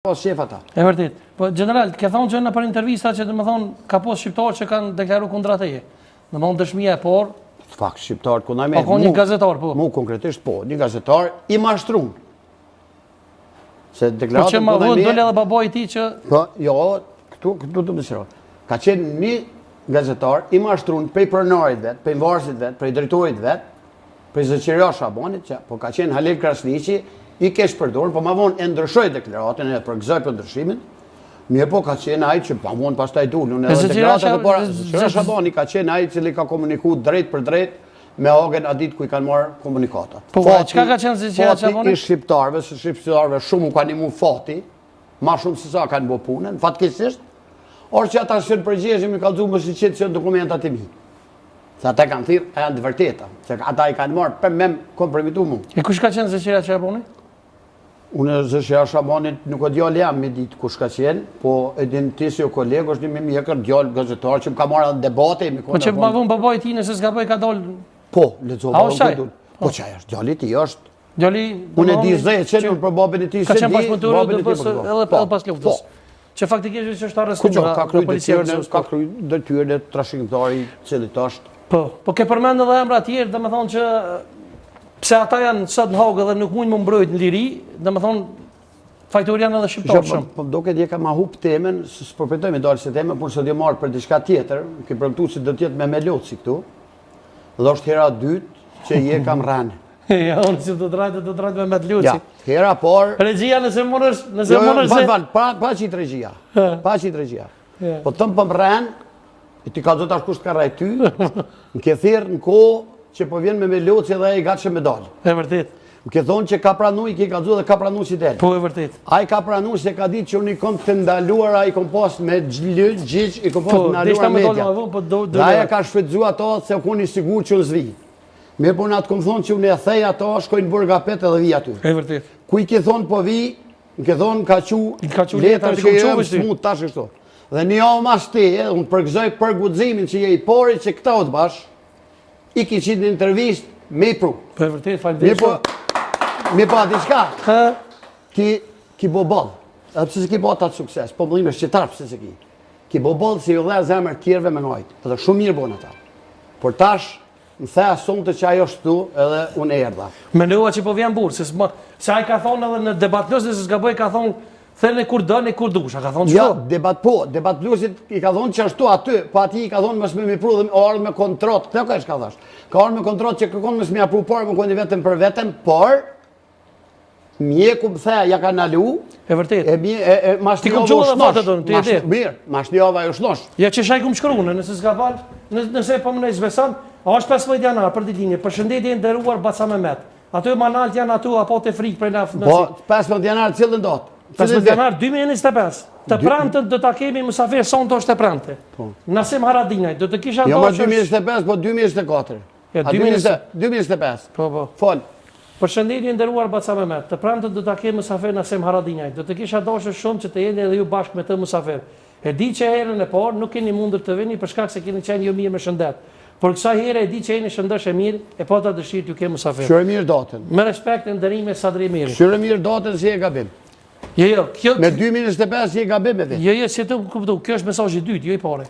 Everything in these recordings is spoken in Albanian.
Pas shef ata. E vërtet. Po general, ke thonë që në për intervista që domethënë ka pas shqiptarë që kanë deklaruar kundra teje. Domethënë dëshmia e por. Fakt shqiptar ku na merr. Po një gazetar po. Mu konkretisht po, një gazetar i mashtruar. Se deklarata po që ma vjen dole edhe babai i tij që po, jo, këtu do të shëroj. Ka qenë një gazetar i mashtruar prej pronarit vet, prej varësit vet, prej drejtorit vet, prej zëqëria Shabanit, që po ka qenë Halil Krasniqi, i kesh përdorur, po ma vonë e ndryshoj deklaratën e përgëzoj për ndryshimin. Mirë po ka qenë ai që pa vonë pastaj dulun edhe deklaratat e para. Zëqëria Shabani ka qenë ai i cili ka komunikuar drejt për drejt me Hagen a ditë ku i kanë marrë komunikatat. Po çka ka qenë Zëqëria Shabani? Fati i shqiptarëve shumë u kanë imu fati, ma shumë se sa kanë bë punën, fatkeqësisht. Or që ata shën përgjigjen mi kallëzuar më si çet dokumentat e mi. Se ata kanë thirrë e janë të vërteta, se ata i kanë marrë për me kompromitu mu. E kush ka qenë Zëqëria Shabani? Unë Zëqëria Shabanit nuk e djallë jam me ditë kush ka qenë, po e din ti si o kolegë është një me mjekër djallë gazetar që më ka marrë debate. Po që ma vënë babai i tij nëse s'ka bëj ka dalë. Po, lexova unë. Po çaj është, djali i tij është. Djali unë e di zë që për babën e tij se di. Ka qenë bashkëpunëtor edhe pas luftës. Që faktikisht është arrestuar nga policia ka kryer detyrën e trashëgimtarit i cili është. Po ke përmend edhe emra të tjerë, domethënë që pse ata janë sot në Hagë dhe nuk mund më mbrojt në liri, domethënë fajtori janë edhe shqiptarë shumë. Po duket je ka ma hub temën, s'përpetoj me dalë se temën, por se do marr për diçka tjetër, ke premtuar se do të jetë me Meloci këtu. Dhe është hera dytë që je kam rënë. Ja, unë si do të rajtë me Meloci. Ja, hera por regjia nëse mundesh, pa qit regjia. Pa qit regjia. Po tëm po rën, ti ka zotash kush ka rajt ty. Më ke thirr në kohë që po vjen me Meloci dhe ai gatshëm me dal. E vërtet. Më ke thonë që ka pranuar, ke kallzuar dhe ka pranuar si del. Po e vërtet. Ai ka pranuar se ka ditë që unë i kom të ndaluar, ai kom pas me gjigj, i kom pas të ndaluar media. Dhe ai ka shfrytzuar ato se unë i sigurt që unë zvi. Mirë po na të kom thonë që unë e thej ato, shkojnë në Burgapet edhe vi aty. E vërtet. Ku i ke thonë po vi, më ke thonë ka qu letër që jam smut tash kështu. Dhe një javë mas ti, unë përgëzoj për guximin që je i pori që këta o të bash, i ki qitë në intervistë me i pru. Po e vërtet, falënderit. Mi pa diçka, ki bo ballë, edhe pëse se ki bo atë sukses, po mëllim e shqetar pëse se ki. Ki bo ballë se ju dhe zemër tjerve me ngajtë, edhe shumë mirë bon ata. Por tash, më theja sonte që ajo shtu edhe unë e erdha. Mendova që po vjen burë, se ai ka thonë edhe në debat plus, nëse s'ka bëj ka thonë, thërën e kur dënë e kur dush, a ka thonë që? Ja, debat plusit i ka thonë që ashtu aty, po ati i ka thonë mësë me pru dhe orë me kontrot, këto ka ishka thash. Ka orë me kontrot që kërkon mësë me apru parë, më koni vetëm për vetëm, por mjeku më theja ja ka nalu. E vërtet. Mashnjova u shnosh. Mirë, Mashnjova u shnosh. Ja që shaj ku më shkrunë, nëse s'ka valë, nëse po më në izbesan, është 15 janar për ditinje, për shëndetje nderuar Baca Mehmet. Ato manalt janë atu apo të frikë prej nafë. Po, 15 janar cilën dot? 15 janar 2025. Të prantën do ta kemi musafir sonte është e prante. Nasim Haradinaj, do të kisha jo ma 2025, po 2024. Ja, 2025. Po. Fol. Për shëndetje nderuar Baca Mehmet, të prantën do ta kemi musafir Nasim Haradinaj. Do të kisha dashur shumë që të jeni edhe ju bashkë me të musafir. E di që herën e parë nuk keni mundur të vini për shkak se keni qenë jo mirë me shëndet. Por kësa herë e di që jeni shëndesh e mirë, e pa ta dëshirë t'ju ke musafir. Shërë mirë datën. Me respekt e ndërime Sadri Miri. Shërë mirë datën si e gabim. Jo, me 2025 si e gabim e dhe. Jo, si të kuptu, kjo është mesazhi i dytë, jo i pare.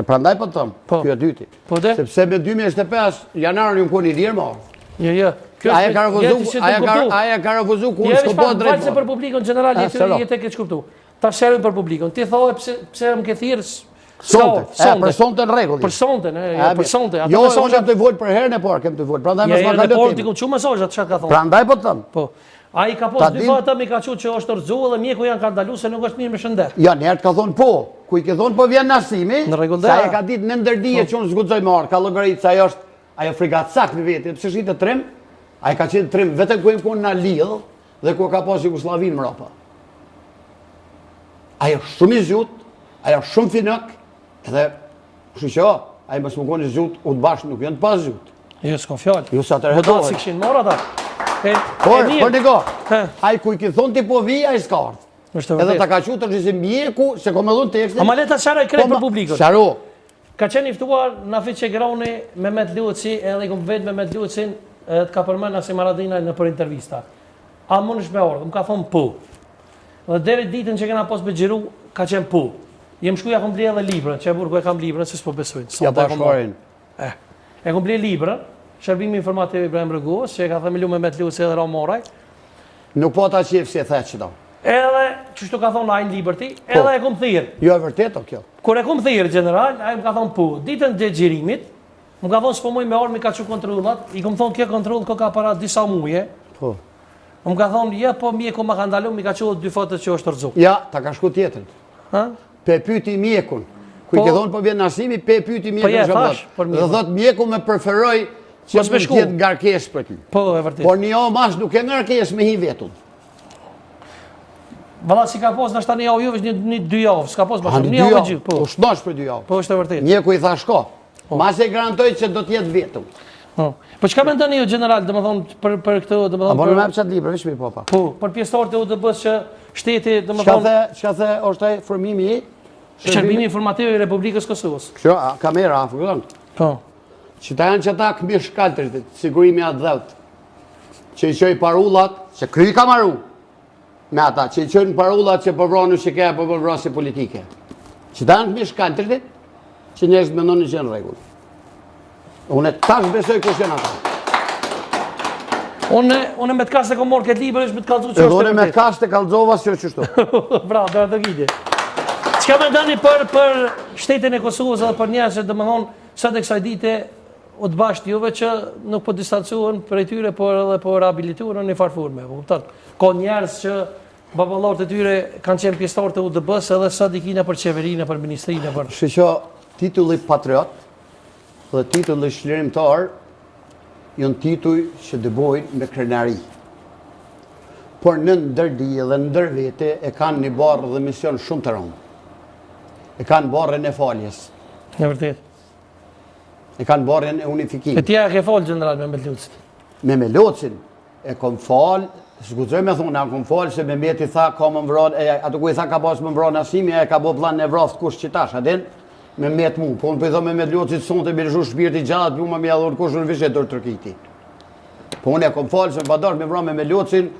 Prandaj po të thëmë, kjo e dyti. Po dhe? Sepse me 2025 janarën ju koni lirë marë. Jo. Aja ka refuzu ku unë s'ko po drejtë. Valse për publikon general, jetë e keq kuptu. Ta shërën për publikon. Ti thoi pse më ke thirë për sonte në regulli. Për sonte, për sonte. Jo, unë kem të volë për herën e parë, kem të volë. Prandaj më s'ma kalot timi. Ti çu mesazhat çka ka thonë. Prandaj po të thëmë. Po. Ai ka posë dy vata mi ka thënë që është rrezull dhe mjeku janë ka ndaluar se nuk është mirë me shëndet. Ja, njerëz ka thonë po. Ku i ke thonë po vjen Nasimi? Sa e ka ditë në ndërdije që unë zguxoj marr, ka llogaritë se ajo është ajo frigat sak në vetë, pse shitë trim? Ai ka qenë trim vetëm ku im na lidh dhe ku ka pas Jugosllavin mbrapa. Ajo shumë i zgjut, ajo shumë finok, edhe kështu që ai mos më koni zgjut, u të bashkë nuk janë pas zgjut. Jo, s'ka fjalë. Jo sa të rëdoj. Si kishin marrë ata? Por nego, ai ku i ke thonë ti po vi, ai s'ka ardhur. Edhe ta ka qutur që si mjeku, se ko me dhun tekstin. Ama leta qaraj krejt për publikën. Sharo. Ka qenë iftuar Nafiç Qegroni me Mehmet Luçi, edhe i kom vetë me Mehmet Luçin, të ka përmend Nasim Haradinaj në për intervista. A mundesh me ardhur? Më ka thonë po. Dhe deri ditën që kena pas me xhiru, ka qenë pu. Jem shkuja kom blerë edhe libra, që e burgu e kam libra, se s'po besojnë. Ja bashkorin. E kom blerë libra, shërbimi informativ Ibrahim Rëguës, që e ka thëmë lume me të luce edhe Ramoraj. Nuk po ta qef si e the që do. Edhe, qështu ka thonë Line Liberty, edhe e kom thirë. Jo e vërtet o kjo. Kur e kom thirë general, a i më ka thonë pu. Ditën dhe gjirimit, më ka thonë s'po muj me orë mi ka që kontrollat, i kom thonë kjo kontroll ka para disa muje. Po. Më ka thonë, ja po mjeku ma ka ndalu, mi ka që 2 fotët që është rëzuk. Ja, ta ka shku tjetën. Pe pyti mjekun. Ku i ke thonë po vjen Nasimi, pe pyti mjekun Shabbat. Dhe thot mjeku me preferoj që më tjetë ngarkes për ty. Po, e vërtit. Por një javë mas nuk e ngarkes me hi vetun. Valla si ka pos, nështë ta një javë juve është një 2 javë, s'ka pos bashkë, një javë me gjithë. Po, është nash për 2 javë. Po, është e vërtit. Mjeku i tha shko. Mas e garantoj që do t'jetë vetun. Po çka mendoni ju general, domethënë për këtë, domethënë. Po më hap çat libra, veç mi popa. Po, për pjesëtarët e UDB-s që shteti domethënë. Çka the është ai formimi i shërbimi informativ i Republikës Kosovës. Kjo kamera afër. Po. Që ta janë që ta këmi shkaltërit, sigurimi atë dhëut, që i qoj parullat, që kry ka maru, me ata, që i qojnë parullat që përvronu që ke, për përvrasi politike. Që ta janë këmi shkaltërit, që njerëzit me ndonë që në regullë. Unë tash besoj kush janë ata. Unë me të kasë e kom morë këtë libër, është me të kalëzu që është unë me kasë të kalëzova si është qështu. Bra, të gjitje. Qka me ndani për shtetin e Kosovës edhe për njerës që dhe më thonë sot e kësaj dite o të bashkë juve që nuk po distancuën për e tyre, por edhe po rehabilituën në një farfurme. Ka njerës që baballarët e tyre kanë qenë pjesëtarë të UDB-s edhe sot i kina për qeverinë, për ministrinë. Shqo, titulli patriot dhe titulli shlirimtar janë tituj që dëbojnë me krenari. Por në ndërdi dhe ndër vete e kanë një barë dhe mision shumë të rëndë. E kanë barën e faljes. Në vërtet. E kanë barën e unifikimit. E tja e ke falë general me Melocin. Me Melocin e kom falë, s'gudzoj me thunë, a kom falë se me meti tha ka më mbron, ato ku i tha ka pas më mbron Nasimi, e ka bo plan në vraftë kush qitash, adin, me met mu. Po unë për i tho me Melocin, sonë të birshu shpirti gjatë, ju më mi adhur kush në vishet dërë tërkiti. Po unë e kom falë se më badar me mbron me Melocin,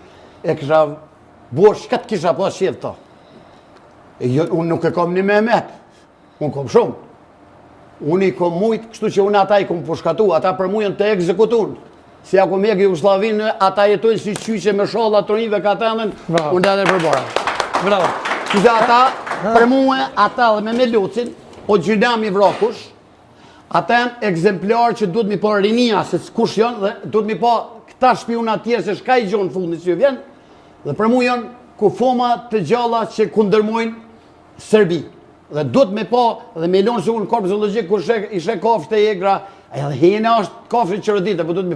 e kisha bo shkat kisha pas qedh ta. Unë nuk e kom një Mehmet, unë kom shumë. Unë i kom mujtë, kështu që unë ata i kom përshkatu, ata për mujën të ekzekutun. Si ja kom egi Jugoslavinë, ata jetojnë si qyqe me sholla të rive ka tëndën, unë dhe dhe përbora. Bravo. Kështu ata, për mujën, ata dhe me Melocin, o gjynami vrakush, ata janë egzemplar që duhet mi po rinia, se kush janë, dhe duhet mi po këta shpiuna tjerë, se shka i gjonë fundi që ju vjen, dhe për mujën, ku foma të gjalla që kundërmojnë Serbi. Dhe duhet me pa dhe me lonë se unë korpë zoologjik ku ishe kafshë të egra, edhe hene është kafshë që rëdite, për duhet me